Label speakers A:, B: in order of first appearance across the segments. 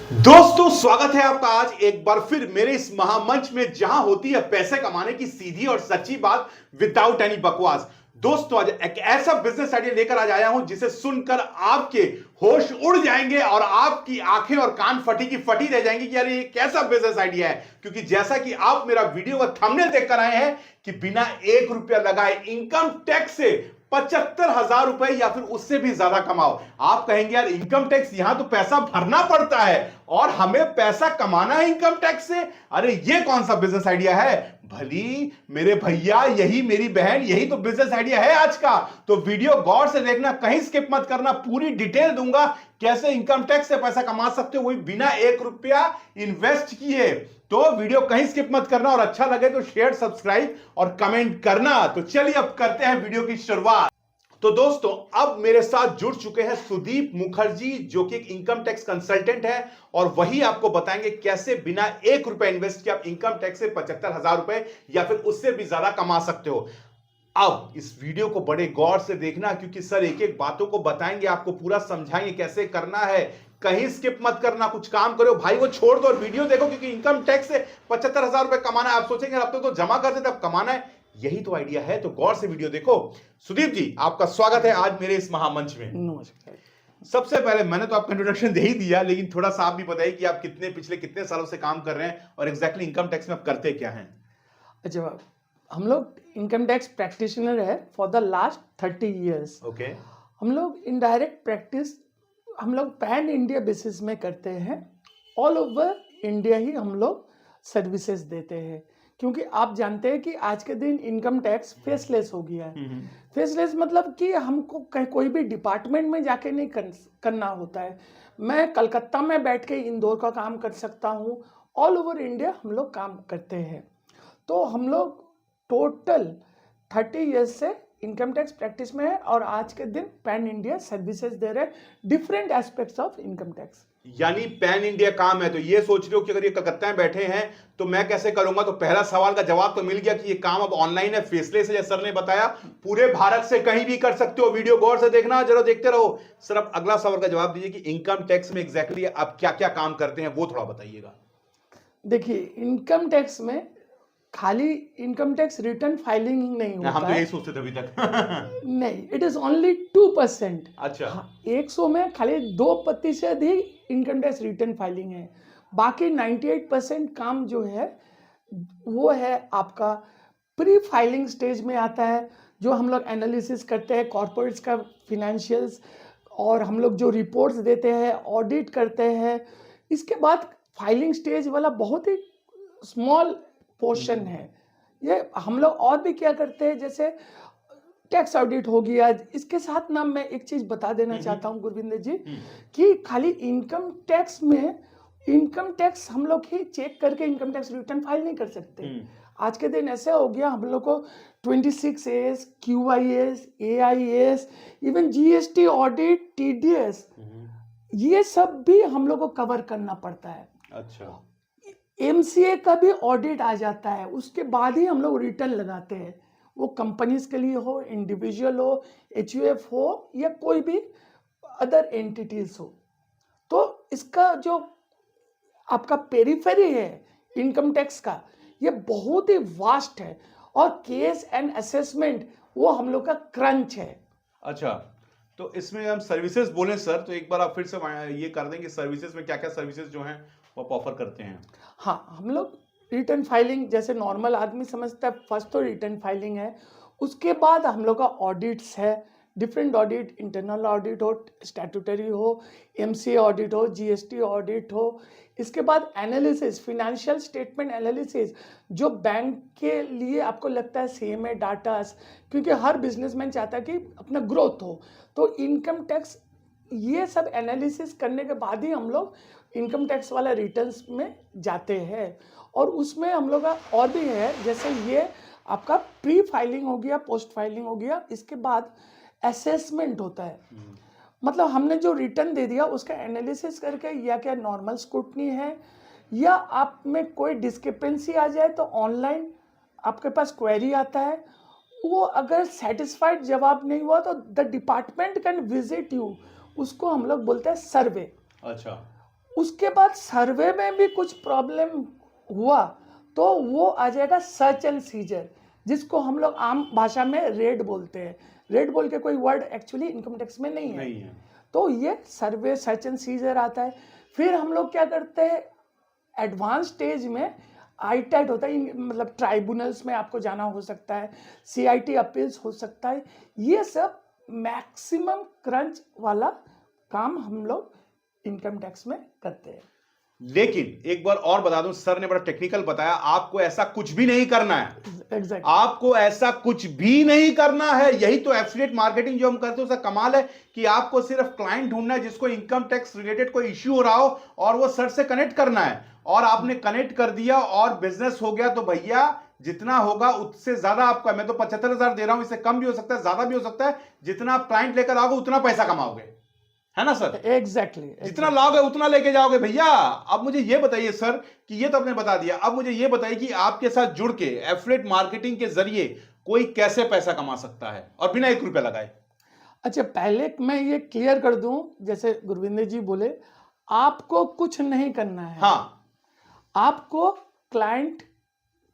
A: दोस्तों स्वागत है आपका आज एक बार फिर मेरे इस महामंच में जहां होती है पैसे कमाने की सीधी और सच्ची बात विदाउट एनी बकवास। दोस्तों आज एक ऐसा बिजनेस आइडिया लेकर आज आया हूं जिसे सुनकर आपके होश उड़ जाएंगे और आपकी आंखें और कान फटी की फटी रह जाएंगी कि यार ये कैसा बिजनेस आइडिया है। क्योंकि जैसा कि आप मेरा वीडियो का थंबनेल देखकर आए हैं कि बिना 1 रुपया लगाए इनकम टैक्स से 75,000 रुपए या फिर उससे भी ज्यादा कमाओ। आप कहेंगे यार इनकम टैक्स यहां तो पैसा भरना पड़ता है और हमें पैसा कमाना है इनकम टैक्स से। अरे ये कौन सा बिजनेस आइडिया है भली मेरे भैया, यही मेरी बहन, यही तो बिजनेस आइडिया है आज का। तो वीडियो गौर से देखना, कहीं स्किप मत करना, पूरी डिटेल दूंगा कैसे इनकम टैक्स से पैसा कमा सकते हो वही बिना 1 रुपया इन्वेस्ट किए। तो वीडियो कहीं स्किप मत करना और अच्छा लगे तो शेयर, सब्सक्राइब और कमेंट करना। तो चलिए अब करते हैं वीडियो की शुरुआत। तो दोस्तों अब मेरे साथ जुड़ चुके हैं सुदीप मुखर्जी जो कि एक इनकम टैक्स कंसल्टेंट है और वही आपको बताएंगे कैसे बिना 1 रुपया इन्वेस्ट किए आप इनकम टैक्स से 75,000 रुपए या फिर उससे भी ज्यादा कमा सकते हो। अब इस वीडियो को बड़े गौर से देखना क्योंकि सर एक एक बातों को बताएंगे, आपको पूरा समझाएंगे कैसे करना है। कहीं स्किप मत करना, कुछ काम करो भाई वो छोड़ दो और वीडियो देखो क्योंकि इनकम टैक्स से 75,000 रुपए कमाना है। आप सोचेंगे अब तो जमा कर देते अब कमाना है, यही तो आइडिया है। तो गौर से वीडियो देखो। सुदीप जी आपका स्वागत है आज मेरे इस महामंच में।
B: नमस्कार।
A: सबसे पहले मैंने तो आपका इंट्रोडक्शन दे ही दिया लेकिन थोड़ा सा आप भी बताइए कि आप पिछले कितने सालों से काम कर रहे हैं और एग्जैक्टली इनकम टैक्स में आप करते क्या हैं।
B: अच्छा, हम लोग इनकम टैक्स प्रैक्टिशनर है for the last 30 years.
A: Okay.
B: हम लोग इनडायरेक्ट प्रैक्टिस हम लोग पैन इंडिया बेसिस में करते हैं। ऑल ओवर इंडिया ही हम लोग सर्विसेज देते हैं क्योंकि आप जानते हैं कि आज के दिन इनकम टैक्स फेसलेस हो गया है। फेसलेस मतलब कि हमको कोई भी डिपार्टमेंट में जाके नहीं करना होता है। मैं कलकत्ता में बैठ के इंदौर का काम कर सकता हूँ। ऑल ओवर इंडिया हम लोग काम करते हैं। तो हम लोग टोटल 30 ईयर्स से इनकम टैक्स प्रैक्टिस में है और आज के दिन पैन इंडिया सर्विसेज दे रहे हैं different aspects of income tax.
A: यानी पैन इंडिया काम है तो ये सोच रहे हो कि अगर ये कलकत्ता में बैठे हैं तो मैं कैसे करूंगा। तो पहला सवाल का जवाब तो मिल गया कि ये काम अब ऑनलाइन है, फेसलेस है, जैसे सर ने बताया पूरे भारत से कहीं भी कर सकते हो। वीडियो गौर से देखना, जरा देखते रहो। सर अब अगला सवाल का जवाब दीजिए कि इनकम टैक्स में एग्जैक्टली आप क्या क्या काम करते हैं वो थोड़ा बताइएगा।
B: देखिए, इनकम टैक्स में खाली इनकम टैक्स रिटर्न फाइलिंग ही नहीं होता
A: हम तो
B: है।
A: यही सोचते थे अभी तक।
B: नहीं, इट इज ओनली 2%।
A: अच्छा।
B: हाँ, 100 में खाली 2% ही इनकम टैक्स रिटर्न फाइलिंग है। बाकी 98% काम जो है वो है आपका प्री फाइलिंग स्टेज में आता है, जो हम लोग एनालिसिस करते हैं कॉर्पोरेट्स का फिनेंशियल्स और हम लोग जो रिपोर्ट्स देते हैं, ऑडिट करते हैं। इसके बाद फाइलिंग स्टेज वाला बहुत ही स्मॉल पोर्शन है। ये हम लोग और भी क्या करते हैं, जैसे टैक्स ऑडिट हो गया। इसके साथ ना मैं एक चीज बता देना चाहता हूँ गुरविंदर जी कि खाली इनकम टैक्स में इनकम टैक्स हम लोग ही चेक करके इनकम टैक्स रिटर्न फाइल नहीं कर सकते। आज के दिन ऐसे हो गया, हम लोग को 26A, QIS, AIS, even GST audit, TDS, ये सब भी हम लोग को कवर करना पड़ता है।
A: अच्छा।
B: MCA का भी ऑडिट आ जाता है, उसके बाद ही हम लोग रिटर्न लगाते हैं। वो कंपनीज के लिए हो, इंडिविजुअल हो, HUF हो या कोई भी अदर एंटिटीज हो। तो इसका जो आपका पेरिफेरी है इनकम टैक्स का, ये बहुत ही वास्ट है और केस एंड असेसमेंट वो हम लोग का क्रंच है।
A: अच्छा, तो इसमें हम सर्विसेज बोले सर तो एक बार आप फिर से ये कर दें कि सर्विसेज में क्या क्या सर्विसेज जो हैं वो आप ऑफर करते हैं।
B: हाँ, हम लोग रिटर्न फाइलिंग जैसे नॉर्मल आदमी समझता है, फर्स्ट तो रिटर्न फाइलिंग है, उसके बाद हम लोग का ऑडिट्स है, डिफरेंट ऑडिट, इंटरनल ऑडिट हो, स्टैट्यूटरी हो, MCA ऑडिट हो, GST ऑडिट हो। इसके बाद एनालिसिस, फिनेंशियल स्टेटमेंट एनालिसिस, जो बैंक के लिए आपको लगता है सेम है डाटास, क्योंकि हर बिजनेसमैन चाहता है कि अपना ग्रोथ हो। तो इनकम टैक्स ये सब एनालिसिस करने के बाद ही हम लोग इनकम टैक्स वाला रिटर्न्स में जाते हैं। और उसमें हम लोग का और भी है, जैसे ये आपका प्री फाइलिंग हो गया, पोस्ट फाइलिंग हो गया, इसके बाद असेसमेंट होता है। मतलब हमने जो रिटर्न दे दिया उसका एनालिसिस करके या क्या नॉर्मल स्क्रूटनी है या आप में कोई डिस्क्रिपेंसी आ जाए तो ऑनलाइन आपके पास क्वेरी आता है। वो अगर सेटिस्फाइड जवाब नहीं हुआ तो the department can visit you, उसको हम लोग बोलते हैं सर्वे।
A: अच्छा।
B: उसके बाद सर्वे में भी कुछ प्रॉब्लम हुआ तो वो आ जाएगा सर्च एंड सीजर, जिसको हम लोग आम भाषा में रेड बोलते हैं। रेड बोल के कोई वर्ड एक्चुअली इनकम टैक्स में नहीं है। तो ये सर्वे सर्च एंड सीजर आता है। फिर हम लोग क्या करते हैं, एडवांस स्टेज में आईटैट होता है, मतलब ट्राइब्यूनल्स में आपको जाना हो सकता है, सीआईटी अपील्स हो सकता है। ये सब मैक्सिमम क्रंच वाला काम हम लोग इनकम टैक्स में करते हैं।
A: लेकिन एक बार और बता दूं, सर ने बड़ा टेक्निकल बताया, आपको ऐसा कुछ भी नहीं करना है।
B: Exactly.
A: आपको ऐसा कुछ भी नहीं करना है। यही तो एफिलिएट मार्केटिंग जो हम करते हैं उसका कमाल है कि आपको सिर्फ क्लाइंट ढूंढना है जिसको इनकम टैक्स रिलेटेड कोई इश्यू हो रहा हो और वो सर से कनेक्ट करना है, और आपने कनेक्ट कर दिया और बिजनेस हो गया। तो भैया जितना होगा उससे ज्यादा आपका, मैं तो 75,000 दे रहा हूं, इससे कम भी हो सकता है, ज्यादा भी हो सकता है। जितना आप क्लाइंट लेकर आओगे उतना पैसा कमाओगे, है ना सर?
B: एग्जैक्टली
A: जितना लाओगे उतना लेके जाओगे भैया। अब मुझे ये बताइए सर कि ये तो आपने बता दिया, अब मुझे ये बताइए कि आपके साथ जुड़ के एफिलिएट मार्केटिंग के जरिए कोई कैसे पैसा कमा सकता है और बिना 1 रुपया लगाए।
B: अच्छा, पहले मैं ये क्लियर कर दूं, जैसे गुरविंदर जी बोले, आपको कुछ नहीं करना है।
A: हाँ,
B: आपको क्लाइंट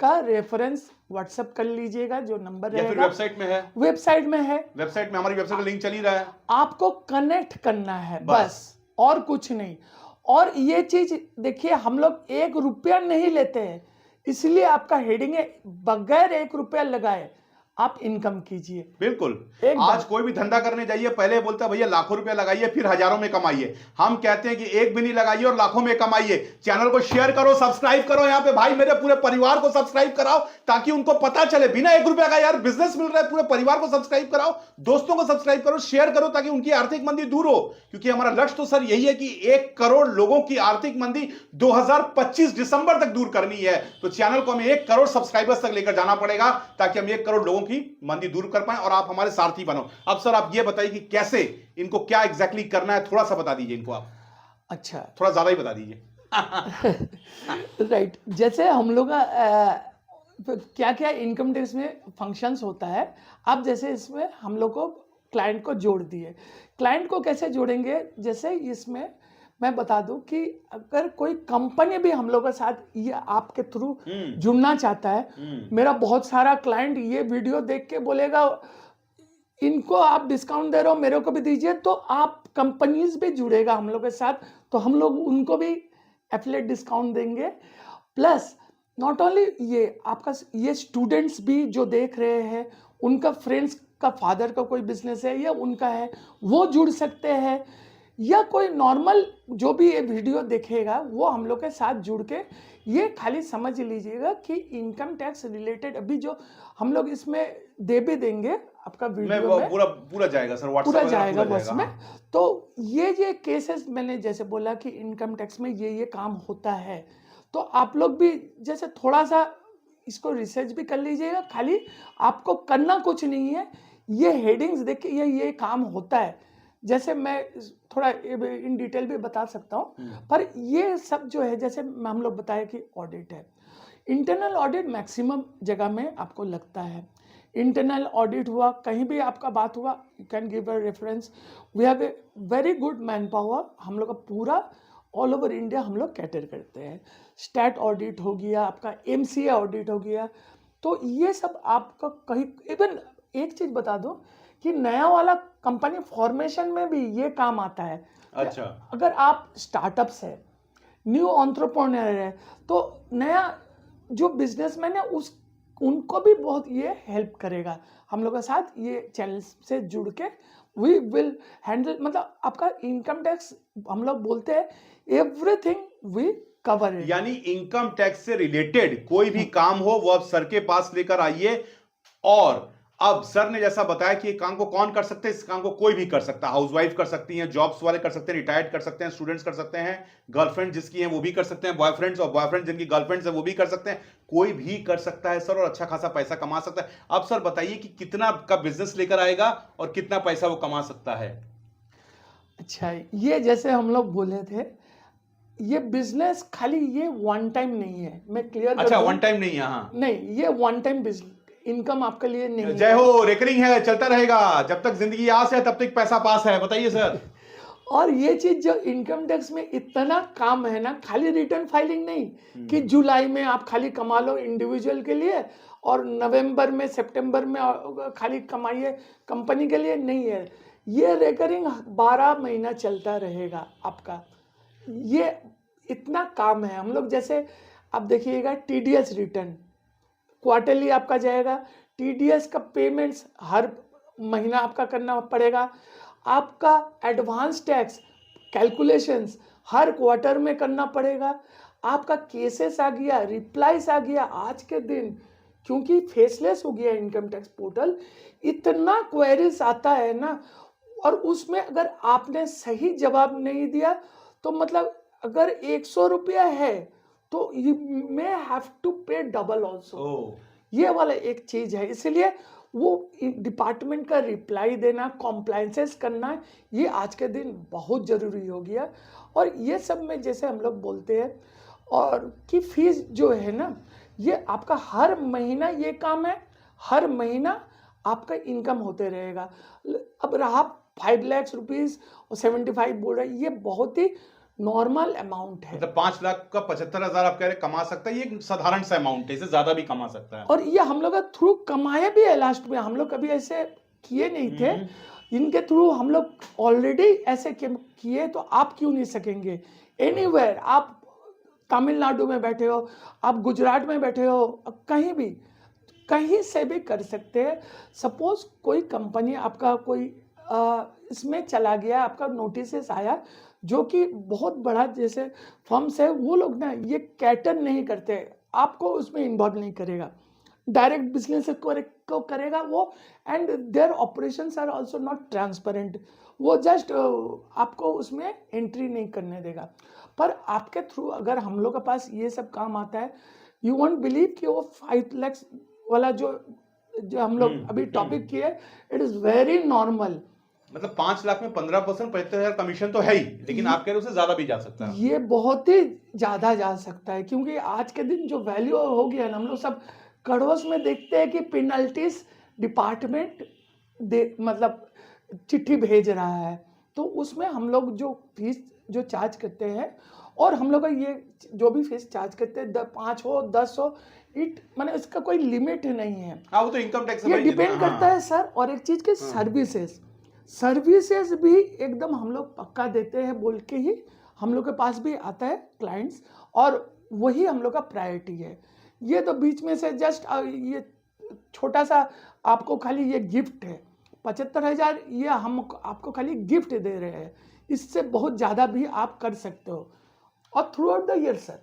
B: का रेफरेंस व्हाट्सएप कर लीजिएगा, जो नंबर
A: या फिर
B: रहेगा
A: वेबसाइट में है।
B: वेबसाइट में है,
A: वेबसाइट में, हमारी वेबसाइट का लिंक चल ही रहा है।
B: आपको कनेक्ट करना है बस, और कुछ नहीं। और ये चीज देखिए, हम लोग 1 रुपया नहीं लेते हैं, इसलिए आपका हेडिंग है बगैर 1 रुपया लगाए आप इनकम कीजिए।
A: बिल्कुल। आज कोई भी धंधा करने जाइए, पहले बोलता है भैया लाखों रुपया लगाइए फिर हजारों में कमाइए। हम कहते हैं कि 1 भी नहीं लगाइए और लाखों में कमाइए। चैनल को शेयर करो, सब्सक्राइब करो, यहाँ पे भाई मेरे पूरे परिवार को सब्सक्राइब कराओ ताकि उनको पता चले बिना 1 रुपया का यार बिजनेस मिल रहा है। पूरे परिवार को सब्सक्राइब कराओ, दोस्तों को सब्सक्राइब करो, शेयर करो ताकि उनकी आर्थिक मंदी दूर हो। क्योंकि हमारा लक्ष्य तो सर यही है कि 1 करोड़ लोगों की आर्थिक मंदी 2025 दिसंबर तक दूर करनी है। तो चैनल को हमें 1 करोड़ सब्सक्राइबर्स तक लेकर जाना पड़ेगा ताकि हम 1 करोड़ लोगों की मंदी दूर कर पाए और आप हमारे सारथी बनो। अब सर आप ये बताइए कि कैसे इनको क्या एग्जैक्टली करना है, थोड़ा सा बता दीजिए इनको आप।
B: अच्छा,
A: थोड़ा ज्यादा ही बता दीजिए।
B: राइट। जैसे हम लोग का क्या क्या इनकम टैक्स में फंक्शंस होता है। अब जैसे इसमें हम लोग को क्लाइंट को जोड़ दिए, क्लाइंट को कैसे जोड़ेंगे, जैसे इसमें मैं बता दूं कि अगर कोई कंपनी भी हम लोग के साथ ये आपके थ्रू जुड़ना चाहता है, मेरा बहुत सारा क्लाइंट ये वीडियो देख के बोलेगा इनको आप डिस्काउंट दे रहे हो, मेरे को भी दीजिए, तो आप कंपनीज भी जुड़ेगा हम लोग के साथ, तो हम लोग उनको भी एफिलिएट डिस्काउंट देंगे। प्लस नॉट ओनली ये, आपका ये स्टूडेंट्स भी जो देख रहे हैं, उनका फ्रेंड्स का फादर का कोई बिजनेस है या उनका है, वो जुड़ सकते हैं, या कोई नॉर्मल जो भी ये वीडियो देखेगा वो हम लोग के साथ जुड़ के ये खाली समझ लीजिएगा कि इनकम टैक्स रिलेटेड अभी जो हम लोग इसमें दे भी देंगे आपका वीडियो में
A: पूरा जाएगा सर, व्हाट्सएप
B: पूरा जाएगा बस में। तो ये केसेस मैंने जैसे बोला कि इनकम टैक्स में ये काम होता है, तो आप लोग भी जैसे थोड़ा सा इसको रिसर्च भी कर लीजिएगा। खाली आपको करना कुछ नहीं है, ये हेडिंग्स देख के ये काम होता है। जैसे मैं थोड़ा इन डिटेल भी बता सकता हूँ, पर ये सब जो है, जैसे हम लोग बताए कि ऑडिट है, इंटरनल ऑडिट मैक्सिमम जगह में आपको लगता है। इंटरनल ऑडिट हुआ, कहीं भी आपका बात हुआ, you can give a reference. We have a very good man power, हम लोग का पूरा ऑल ओवर इंडिया हम लोग कैटर करते हैं। स्टैट ऑडिट हो गया, आपका MCA ऑडिट हो गया, तो ये सब आपका कहीं, इवन एक चीज़ बता दो कि नया वाला कंपनी फॉर्मेशन में भी ये काम आता है।
A: अच्छा,
B: अगर आप स्टार्टअप्स है, न्यू एंटरप्रेन्योर है, तो नया जो बिजनेसमैन है उनको भी बहुत ये हेल्प करेगा। हम लोग के साथ ये चैनल से जुड़ के वी विल हैंडल, मतलब आपका इनकम टैक्स हम लोग बोलते हैं एवरीथिंग वी कवर इट।
A: यानी इनकम टैक्स से रिलेटेड कोई भी काम हो वो आप सर के पास लेकर आइए। और अब सर ने जैसा बताया कि ये काम को कौन कर सकते हैं, इस काम को कोई भी कर सकता है। हाउसवाइफ कर सकती हैं, जॉब्स वाले कर सकते हैं, रिटायर्ड कर सकते हैं, स्टूडेंट्स कर सकते हैं, गर्लफ्रेंड जिसकी हैं वो भी कर सकते हैं, बॉयफ्रेंड्स और बॉयफ्रेंड जिनकी गर्लफ्रेंड्स है वो भी कर सकते हैं। कोई भी कर सकता है सर, और अच्छा खासा पैसा कमा सकता है। अब सर बताइए कि कितना का बिजनेस लेकर आएगा और कितना पैसा वो कमा सकता है।
B: अच्छा, ये जैसे हम लोग बोले थे, ये बिजनेस खाली ये वन टाइम नहीं है, मैं क्लियर।
A: अच्छा, वन टाइम नहीं है? हाँ,
B: नहीं, ये वन टाइम बिजनेस इनकम आपके लिए नहीं
A: जय हो, रेकरिंग है, चलता रहेगा जब तक जिंदगी आस है तब तक पैसा पास है। बताइए सर।
B: और ये चीज जो इनकम टैक्स में इतना काम है ना, खाली रिटर्न फाइलिंग नहीं कि जुलाई में आप खाली कमा लो इंडिविजुअल के लिए और नवंबर में सितंबर में खाली कमाइए कंपनी के लिए, नहीं है। ये रेकरिंग 12 महीना चलता रहेगा आपका। ये इतना काम है। हम लोग जैसे आप देखिएगा टीडीएस रिटर्न क्वार्टरली आपका जाएगा, टीडीएस का पेमेंट्स हर महीना आपका करना पड़ेगा, आपका एडवांस टैक्स कैलकुलेशंस हर क्वार्टर में करना पड़ेगा, आपका केसेस आ गया, रिप्लाईस आ गया आज के दिन, क्योंकि फेसलेस हो गया इनकम टैक्स पोर्टल, इतना क्वेरीज आता है ना। और उसमें अगर आपने सही जवाब नहीं दिया तो मतलब अगर 100 रुपया है तो यू मे हैव टू पे डबल ऑल्सो। ये वाला एक चीज है, इसलिए वो डिपार्टमेंट का रिप्लाई देना, कॉम्प्लाइंसेस करना, ये आज के दिन बहुत ज़रूरी हो गया। और ये सब में जैसे हम लोग बोलते हैं और कि फीस जो है ना, ये आपका हर महीना ये काम है, हर महीना आपका इनकम होते रहेगा। अब रहा 5 लाख रुपीज़ और 75 बोल रहा है, ये बहुत ही नॉर्मल अमाउंट है।
A: मतलब 5 लाख का 75,000 आप कह रहे कमा सकता है, ये एक साधारण सा अमाउंट है, इससे ज्यादा भी कमा सकता है।
B: और ये हम लोग का थ्रू कमाया भी है लास्ट में, हम लोग कभी ऐसे किए नहीं थे, इनके थ्रू हम लोग ऑलरेडी ऐसे किए, तो आप क्यों नहीं सकेंगे। एनीवेयर, आप तमिलनाडु में बैठे हो, आप गुजरात में बैठे हो, कहीं भी कहीं से भी कर सकते हैं। सपोज कोई कंपनी आपका कोई इसमें चला गया, आपका नोटिस आया, जो कि बहुत बड़ा जैसे फर्म्स है, वो लोग ना ये कैटर नहीं करते, आपको उसमें इन्वॉल्व नहीं करेगा, डायरेक्ट बिजनेस को करेगा वो, and their operations are also not transparent, वो जस्ट आपको उसमें एंट्री नहीं करने देगा। पर आपके थ्रू अगर हम लोग के पास ये सब काम आता है, यू वोंट बिलीव कि वो 5 लाख वाला जो हम लोग अभी टॉपिक किए, इट इज़ वेरी नॉर्मल।
A: मतलब 5 लाख में 15% 75,000 कमीशन तो है ही, लेकिन आप कह रहे हो उससे ज्यादा भी जा सकता है।
B: ये बहुत ही ज्यादा जा सकता है, क्योंकि आज के दिन जो वैल्यू हो गया ना, हम लोग सब कड़ोस में देखते हैं कि पेनल्टीज डिपार्टमेंट मतलब चिट्ठी भेज रहा है, तो उसमें हम लोग जो फीस जो चार्ज करते हैं, और हम लोग का ये जो भी फीस चार्ज करते हैं 5 हो 10 हो, इट माने इसका कोई लिमिट नहीं है।
A: हाँ, वो तो इनकम टैक्स
B: ये डिपेंड करता है सर। और एक चीज के सर्विसेज भी एकदम हम लोग पक्का देते हैं बोल के ही हम लोग के पास भी आता है क्लाइंट्स, और वही हम लोग का प्रायोरिटी है। ये तो बीच में से जस्ट ये छोटा सा आपको खाली ये गिफ्ट है, 75,000 ये हम आपको खाली गिफ्ट दे रहे हैं, इससे बहुत ज़्यादा भी आप कर सकते हो, और through out the year sir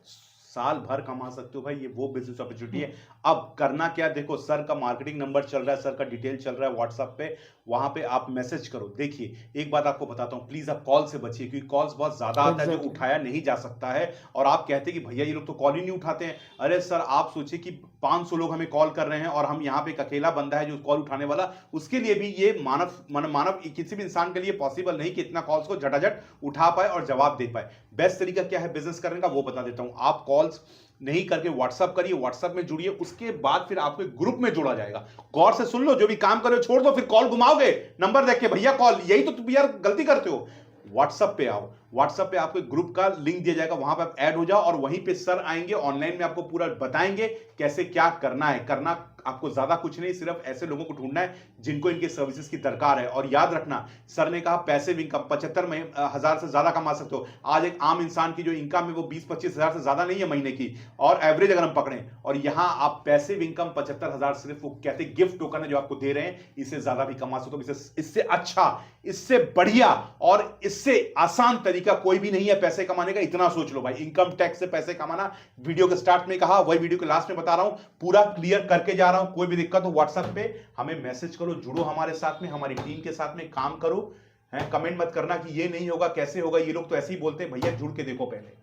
A: साल भर कमा सकते हो भाई, ये वो बिजनेस अपॉर्चुनिटी है। अब करना क्या, देखो सर का मार्केटिंग नंबर चल रहा है, सर का डिटेल चल रहा है व्हाट्सएप पे, वहां पे आप मैसेज करो। देखिए एक बात आपको बताता हूं, प्लीज आप कॉल से बचिए, क्योंकि कॉल्स बहुत ज्यादा आता है जो उठाया नहीं जा सकता है। और आप कहते हैं कि भैया ये लोग तो कॉल ही नहीं उठाते हैं। अरे सर आप सोचिए कि 500 लोग हमें कॉल कर रहे हैं और हम यहाँ पे एक अकेला बंदा है जो कॉल उठाने वाला, उसके लिए भी ये मानव किसी भी इंसान के लिए पॉसिबल नहीं कि इतना कॉल्स को झटाझट उठा पाए और जवाब दे पाए। बेस्ट तरीका क्या है बिजनेस करने का, वो बता देता हूं। आप कॉल्स नहीं करके व्हाट्सएप करिए, व्हाट्सएप में जुड़िए, उसके बाद फिर आपको एक ग्रुप में जोड़ा जाएगा। गौर से सुन लो, जो भी काम कर रहे हो छोड़ दो, फिर कॉल घुमाओगे नंबर देख के, भैया कॉल, यही तो तुम यार गलती करते हो। व्हाट्सएप पे आओ, व्हाट्सएप पे आपको एक ग्रुप का लिंक दिया जाएगा, वहां पे आप ऐड हो जाओ, और वहीं पे सर आएंगे ऑनलाइन में, आपको पूरा बताएंगे कैसे क्या करना है। करना आपको ज्यादा कुछ नहीं, सिर्फ ऐसे लोगों को ढूंढना है जिनको इनके सर्विसेज की दरकार है। और याद रखना, सर ने कहा पैसिव इनकम 75,000 से ज्यादा कमा सकते हो। आज एक आम इंसान की जो इनकम है वो 20-25 हजार से ज्यादा नहीं है महीने की, और एवरेज अगर हम पकड़ें, और यहां आप पैसिव इनकम 75,000 सिर्फ वो कहते गिफ्ट टोकन है जो आपको दे रहे हैं, इससे ज्यादा भी कमा सकते हो। इससे अच्छा, इससे बढ़िया और इससे आसान तरीका कोई भी नहीं है पैसे कमाने का। इतना सोच लो भाई, इनकम टैक्स से पैसे कमाना, वीडियो के स्टार्ट में कहा, वही वीडियो के लास्ट में बता रहा हूं, पूरा क्लियर करके जा रहा हूं। कोई भी दिक्कत हो व्हाट्सएप पे हमें मैसेज करो, जुड़ो हमारे साथ में, हमारी टीम के साथ में काम करो। है कमेंट मत करना कि ये नहीं होगा, कैसे होगा, ये लोग तो ऐसे ही बोलते हैं। भैया जुड़ के देखो पहले,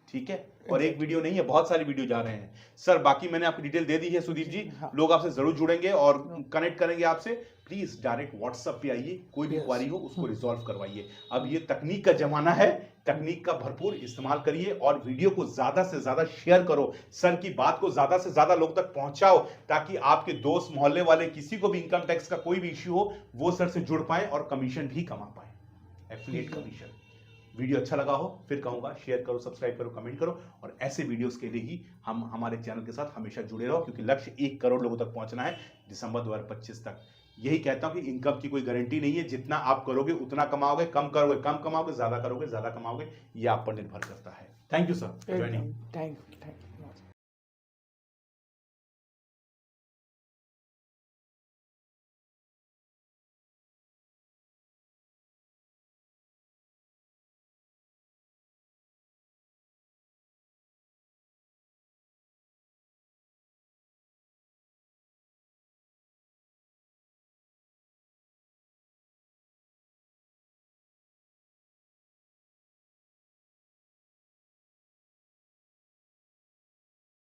A: ठीक है। और एक वीडियो नहीं है, बहुत सारी वीडियो जा रहे हैं सर। बाकी मैंने आपकी डिटेल दे दी है सुदीप जी, लोग आपसे जरूर जुड़ेंगे और कनेक्ट करेंगे आपसे। प्लीज डायरेक्ट व्हाट्सएप पे आइए, कोई भी क्वारी हो उसको रिजॉल्व करवाइए। अब ये तकनीक का जमाना है, तकनीक का भरपूर इस्तेमाल करिए और वीडियो को ज्यादा से ज्यादा शेयर करो। सर की बात को ज्यादा से ज्यादा लोग तक पहुंचाओ, ताकि आपके दोस्त मोहल्ले वाले किसी को भी इनकम टैक्स का कोई भी इश्यू हो, वो सर से जुड़ पाए और कमीशन भी कमा पाए, एफिलिएट कमीशन। वीडियो अच्छा लगा हो फिर कहूंगा शेयर करो, सब्सक्राइब करो, कमेंट करो और ऐसे वीडियोस के लिए ही हम हमारे चैनल के साथ हमेशा जुड़े रहो, क्योंकि लक्ष्य 1 करोड़ लोगों तक पहुंचना है दिसंबर 2025 तक। यही कहता हूं कि इनकम की कोई गारंटी नहीं है, जितना आप करोगे उतना कमाओगे, कम करोगे कम कमाओगे, ज्यादा करोगे ज्यादा कमाओगे, ये आप पर निर्भर करता है। Thank you sir.
B: Thank you.